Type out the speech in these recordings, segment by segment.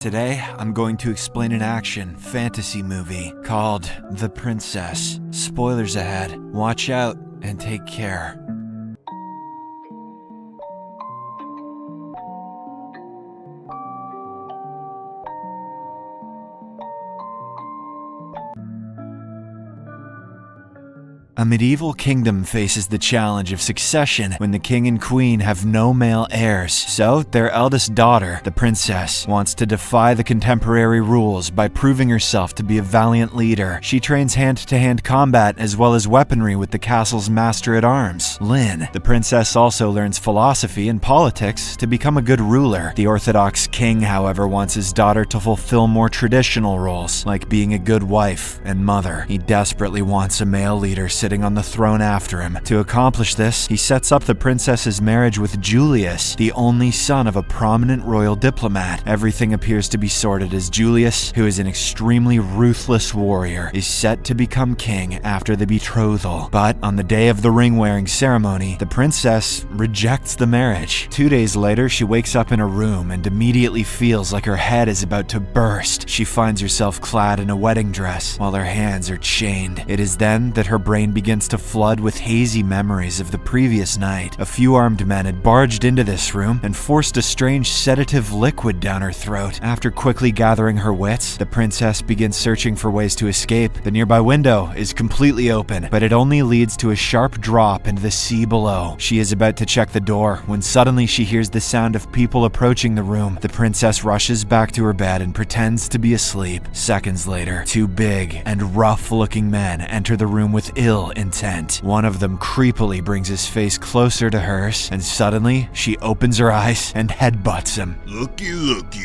Today, I'm going to explain an action fantasy movie called The Princess. Spoilers ahead. Watch out and take care. A medieval kingdom faces the challenge of succession when the king and queen have no male heirs. So, their eldest daughter, the princess, wants to defy the contemporary rules by proving herself to be a valiant leader. She trains hand-to-hand combat as well as weaponry with the castle's master-at-arms, Linh. The princess also learns philosophy and politics to become a good ruler. The Orthodox king, however, wants his daughter to fulfill more traditional roles, like being a good wife and mother. He desperately wants a male leader sitting on the throne after him. To accomplish this, he sets up the princess's marriage with Julius, the only son of a prominent royal diplomat. Everything appears to be sorted as Julius, who is an extremely ruthless warrior, is set to become king after the betrothal. But on the day of the ring-wearing ceremony, the princess rejects the marriage. 2 days later, she wakes up in a room and immediately feels like her head is about to burst. She finds herself clad in a wedding dress while her hands are chained. It is then that her brain begins to flood with hazy memories of the previous night. A few armed men had barged into this room and forced a strange sedative liquid down her throat. After quickly gathering her wits, the princess begins searching for ways to escape. The nearby window is completely open, but it only leads to a sharp drop into the sea below. She is about to check the door when suddenly she hears the sound of people approaching the room. The princess rushes back to her bed and pretends to be asleep. Seconds later, two big and rough-looking men enter the room with ill intent. One of them creepily brings his face closer to hers, and suddenly she opens her eyes and headbutts him. Looky,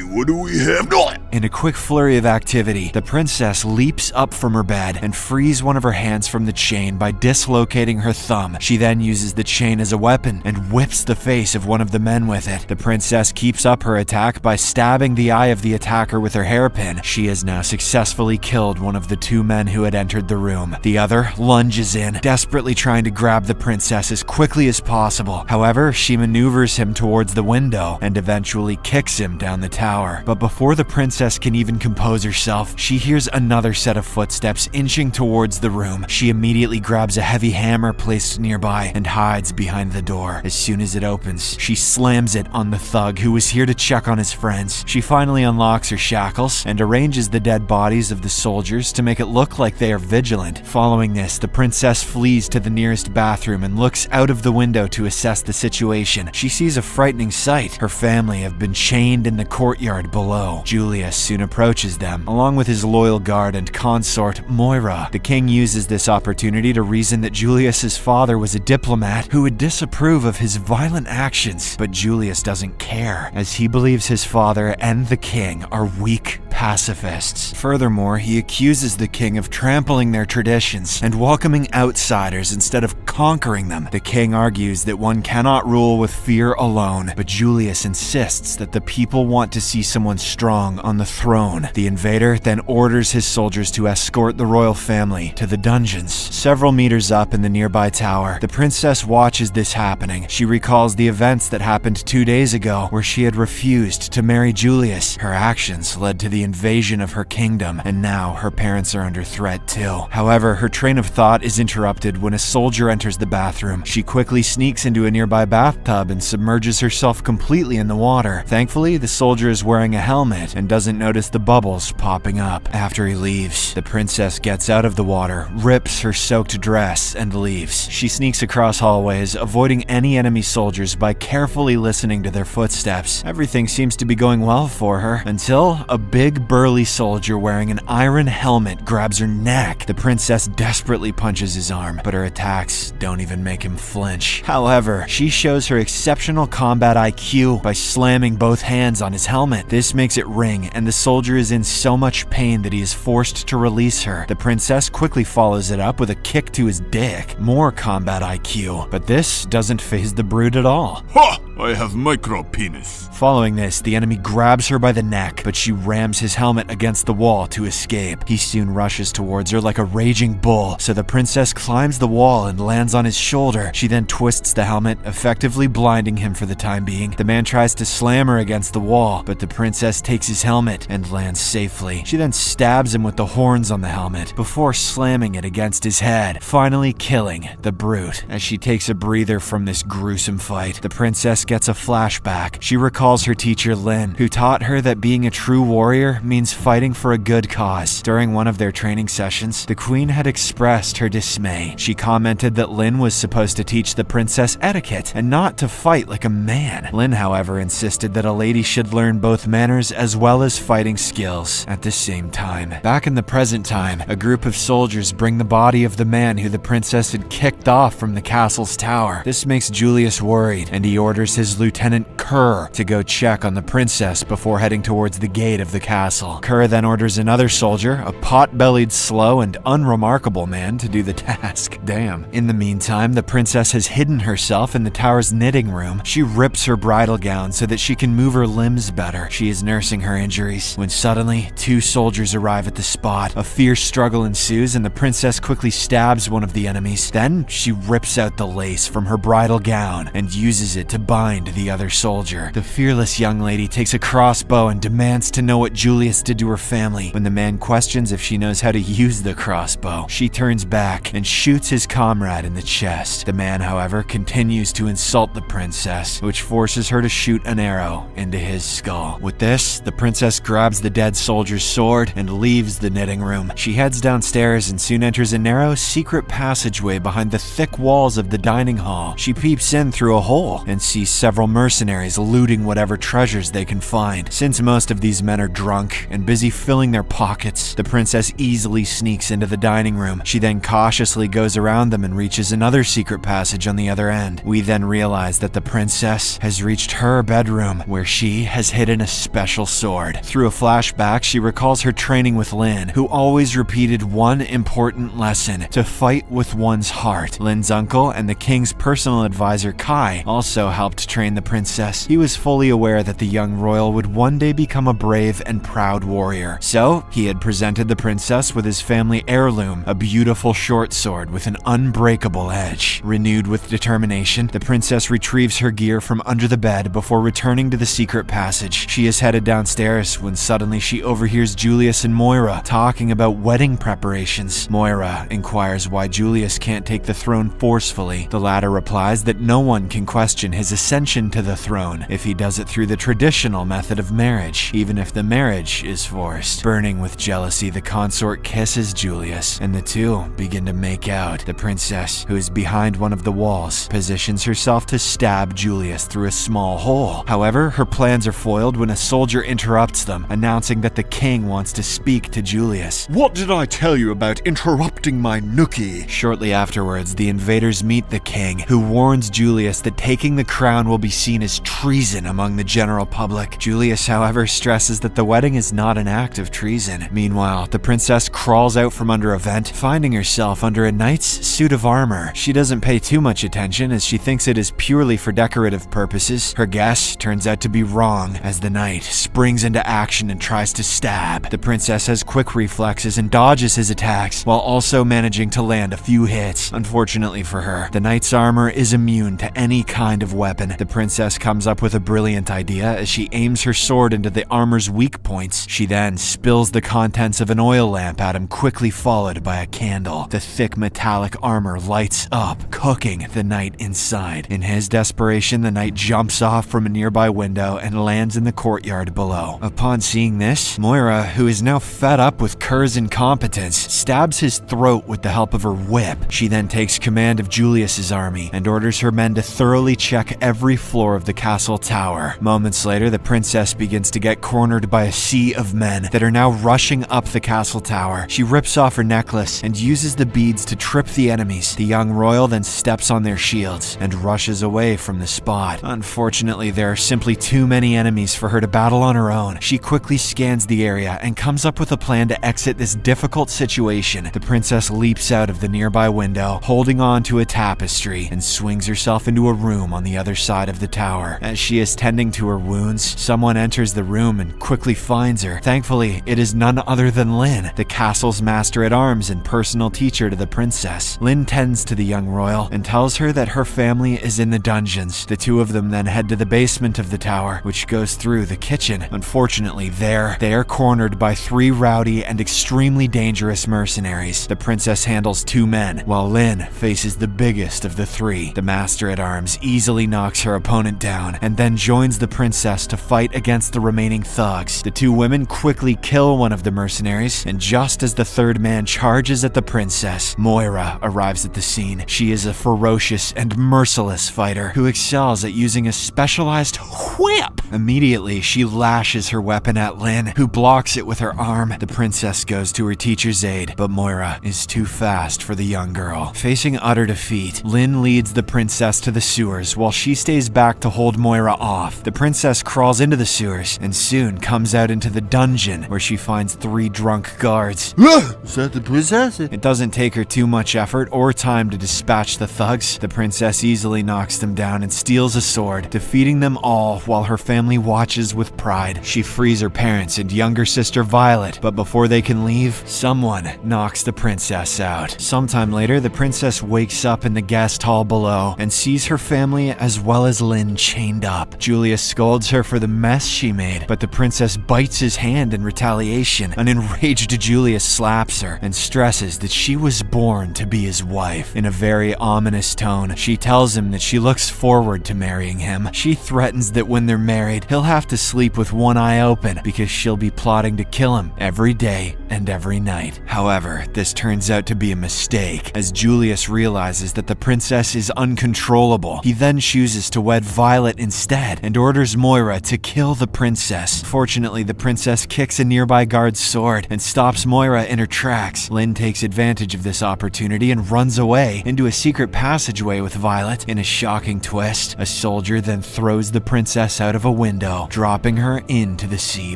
what do we have? In a quick flurry of activity, the princess leaps up from her bed and frees one of her hands from the chain by dislocating her thumb. She then uses the chain as a weapon and whips the face of one of the men with it. The princess keeps up her attack by stabbing the eye of the attacker with her hairpin. She has now successfully killed one of the two men who had entered the room. The other lunges in, desperately trying to grab the princess as quickly as possible. However, she maneuvers him towards the window and eventually kicks him down the tower. But before the princess can even compose herself, she hears another set of footsteps inching towards the room. She immediately grabs a heavy hammer placed nearby and hides behind the door. As soon as it opens, she slams it on the thug who was here to check on his friends. She finally unlocks her shackles and arranges the dead bodies of the soldiers to make it look like they are vigilant. Following this, the princess flees to the nearest bathroom and looks out of the window to assess the situation. She sees a frightening sight. Her family have been chained in the courtyard below. Julius soon approaches them, along with his loyal guard and consort, Moira. The king uses this opportunity to reason that Julius's father was a diplomat who would disapprove of his violent actions. But Julius doesn't care, as he believes his father and the king are weak pacifists. Furthermore, he accuses the king of trampling their traditions and welcoming outsiders instead of conquering them. The king argues that one cannot rule with fear alone, but Julius insists that the people want to see someone strong on the throne. The invader then orders his soldiers to escort the royal family to the dungeons. Several meters up in the nearby tower, the princess watches this happening. She recalls the events that happened 2 days ago, where she had refused to marry Julius. Her actions led to the invasion of her kingdom, and now her parents are under threat too. However, her train of thought is interrupted when a soldier enters the bathroom. She quickly sneaks into a nearby bathtub and submerges herself completely in the water. Thankfully, the soldier is wearing a helmet and doesn't notice the bubbles popping up. After he leaves, the princess gets out of the water, rips her soaked dress, and leaves. She sneaks across hallways, avoiding any enemy soldiers by carefully listening to their footsteps. Everything seems to be going well for her, until a big burly soldier wearing an iron helmet grabs her neck. The princess desperately punches his arm, but her attacks don't even make him flinch. However, she shows her exceptional combat IQ by slamming both hands on his helmet. This makes it ring, and the soldier is in so much pain that he is forced to release her. The princess quickly follows it up with a kick to his dick. More combat IQ, but this doesn't faze the brute at all. Ha! I have micro-penis. Following this, the enemy grabs her by the neck, but she rams his helmet against the wall to escape. He soon rushes towards her like a raging bull, so the princess climbs the wall and lands on his shoulder. She then twists the helmet, effectively blinding him for the time being. The man tries to slam her against the wall, but the princess takes his helmet and lands safely. She then stabs him with the horns on the helmet before slamming it against his head, finally killing the brute. As she takes a breather from this gruesome fight, the princess gets a flashback. She recalls her teacher Linh, who taught her that being a true warrior means fighting for a good cause. During one of their training sessions, the queen had expressed her dismay. She commented that Linh was supposed to teach the princess etiquette and not to fight like a man. Linh, however, insisted that a lady should learn both manners as well as fighting skills at the same time. Back in the present time, a group of soldiers bring the body of the man who the princess had kicked off from the castle's tower. This makes Julius worried, and he orders his lieutenant Kerr to go check on the princess before heading towards the gate of the castle. Kerr then orders another soldier, a pot-bellied, slow, and unremarkable man, to do the task. Damn. In the meantime, the princess has hidden herself in the tower's knitting room. She rips her bridal gown so that she can move her limbs better. She is nursing her injuries when suddenly two soldiers arrive at the spot. A fierce struggle ensues and the princess quickly stabs one of the enemies. Then she rips out the lace from her bridal gown and uses it to bind the other soldier. The fearless young lady takes a crossbow and demands to know what Julius did to her family. When the man questions if she knows how to use the crossbow, she turns back and shoots his comrade in the chest. The man, however, continues to insult the princess, which forces her to shoot an arrow into his skull. With this, the princess grabs the dead soldier's sword and leaves the knitting room. She heads downstairs and soon enters a narrow, secret passageway behind the thick walls of the dining hall. She peeps in through a hole and sees several mercenaries looting whatever treasures they can find. Since most of these men are drunk and busy filling their pockets, the princess easily sneaks into the dining room. She then cautiously goes around them and reaches another secret passage on the other end. We then realize that the princess has reached her bedroom, where she has hidden a special sword. Through a flashback, she recalls her training with Linh, who always repeated one important lesson: to fight with one's heart. Lin's uncle and the king's personal advisor Khai also helped train the princess. He was fully aware that the young royal would one day become a brave and proud warrior. So, he had presented the princess with his family heirloom, a beautiful short sword with an unbreakable edge. Renewed with determination, the princess retrieves her gear from under the bed before returning to the secret passage. She is headed downstairs when suddenly she overhears Julius and Moira talking about wedding preparations. Moira inquires why Julius can't take the throne forcefully. The latter replies that no one can question his ascension to the throne if he does it through the traditional method of marriage, even if the marriage is forced. Burning with jealousy, the consort kisses Julius, and the two begin to make out. The princess, who is behind one of the walls, positions herself to stab Julius through a small hole. However, her plans are foiled when a soldier interrupts them, announcing that the king wants to speak to Julius. What did I tell you about interrupting my nookie? Shortly afterwards, the invaders meet the king, who warns Julius that taking the crown will be seen as treason among the general public. Julius, however, stresses that the wedding is not an act of treason. Meanwhile, the princess crawls out from under a vent, finding herself under a knight's suit of armor. She doesn't pay too much attention as she thinks it is purely for decorative purposes. Her guess turns out to be wrong as the knight springs into action and tries to stab. The princess has quick reflexes and dodges his attacks while also managing to land a few hits. Unfortunately for her, the knight's armor is immune to any kind of weapon. The princess comes up with a brilliant idea as she aims her sword into the armor's weak points. She then spills the contents of an oil lamp at him, quickly followed by a candle. The thick metallic armor lights up, cooking the knight inside. In his desperation, the knight jumps off from a nearby window and lands in the courtyard below. Upon seeing this, Moira, who is now fed up with Kerr's incompetence, stabs his throat with the help of her whip. She then takes command of Julius's army and orders her men to thoroughly check every floor of the castle tower. Moments later, the princess begins to get cornered by a sea of men that are now rushing up the castle tower. She rips off her necklace and uses the beads to trip the enemies. The young royal then steps on their shields and rushes away from the spot. Unfortunately, there are simply too many enemies for her to battle on her own. She quickly scans the area and comes up with a plan to exit this difficult situation. The princess leaps out of the nearby window, holding on to a tapestry, and swings herself into a room on the other side of the tower. As she is tending to her wounds, someone enters the room and quickly finds her. Thankfully, it is none other than Linh, the castle's master-at-arms and personal teacher to the princess. Linh tends to the young royal and tells her that her family is in the dungeons. The two of them then head to the basement of the tower, which goes through the kitchen. Unfortunately, there, they are cornered by 3 rowdy and extremely dangerous mercenaries. The princess handles 2 men, while Linh faces the biggest of the 3. The master-at-arms easily knocks her opponent down and then joins the princess to fight against the remaining thugs. The 2 women quickly kill one of the mercenaries, and just as the 3rd man charges at the princess, Moira arrives at the scene. She is a ferocious and merciless fighter who excels at using a specialized whip. Immediately, she lashes her weapon at Linh, who blocks it with her arm. The princess goes to her teacher's aid, but Moira is too fast for the young girl. Facing utter defeat, Linh leads the princess to the sewers while she stays back to hold Moira off. The princess crawls into the sewers and soon comes out into the dungeon where she finds 3 drunk guards. Is that the princess? It doesn't take her too much effort or time to dispatch the thugs. The princess easily knocks them down and steals a sword, defeating them all while her family watches with pride. She frees her parents and younger sister Violet, but before they can leave, someone knocks the princess out. Sometime later, the princess wakes up in the guest hall below and sees her family as well as Linh chained up. Julius scolds her for the mess she made, but the princess bites his hand in retaliation. An enraged Julius slaps her and stresses that she was born to be his wife. In a very ominous tone, she tells him that she looks forward to marrying him. She threatens that when they're married, he'll have to sleep with one eye open because she'll be plotting to kill him every day and every night. However, this turns out to be a mistake, as Julius realizes that the princess is uncontrollable. He then chooses to wed Violet instead and orders Moira to kill the princess. Fortunately, the princess kicks a nearby guard's sword and stops Moira in her tracks. Linh takes advantage of this opportunity and runs away into a secret passageway with Violet. In a shocking twist, a soldier then throws the princess out of a window, dropping her into the sea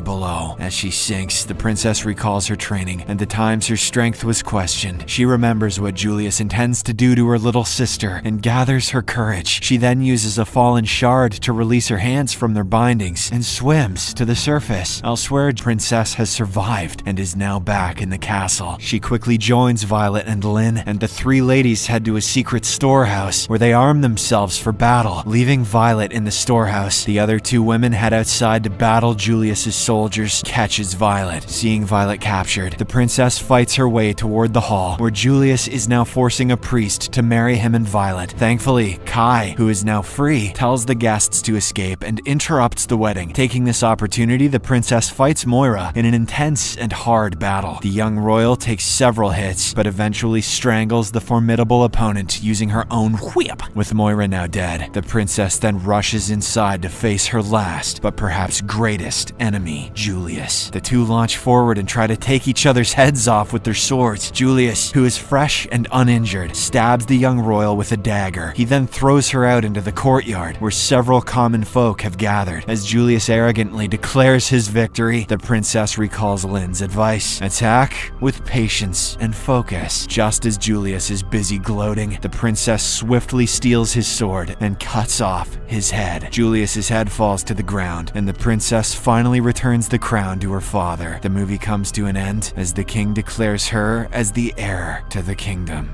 below. As she sinks, the princess recalls her training and the times her strength was questioned. She remembers what Julius intends to do to her little sister and gathers her courage. She then uses a fallen shard to release her hands from their bindings and swims to the surface. Elsewhere, Princess has survived and is now back in the castle. She quickly joins Violet and Linh, and the 3 ladies head to a secret storehouse where they arm themselves for battle. Leaving Violet in the storehouse, the other 2 women head outside to battle Julius's soldiers. Catches Violet. Seeing Violet captured, the princess fights her way toward the hall, where Julius is now forcing a priest to marry him and Violet. Thankfully, Khai, who is now free, tells the guests to escape and interrupts the wedding. Taking this opportunity, the princess fights Moira in an intense and hard battle. The young royal takes several hits, but eventually strangles the formidable opponent using her own whip. With Moira now dead, the princess then rushes inside to face her last, but perhaps greatest enemy, Julius. The 2 launch forward and try to take each other's heads off with their swords. Julius, who is fresh and uninjured, stabs the young royal with a dagger. He then throws her out into the courtyard, where several common folk have gathered. As Julius arrogantly declares his victory, the princess recalls Linh's advice: attack with patience and focus. Just as Julius is busy gloating, the princess swiftly steals his sword and cuts off his head. Julius's head falls to the ground, and the princess finally returns the crown to her father. The movie comes to an end as the king declares her as the heir to the kingdom.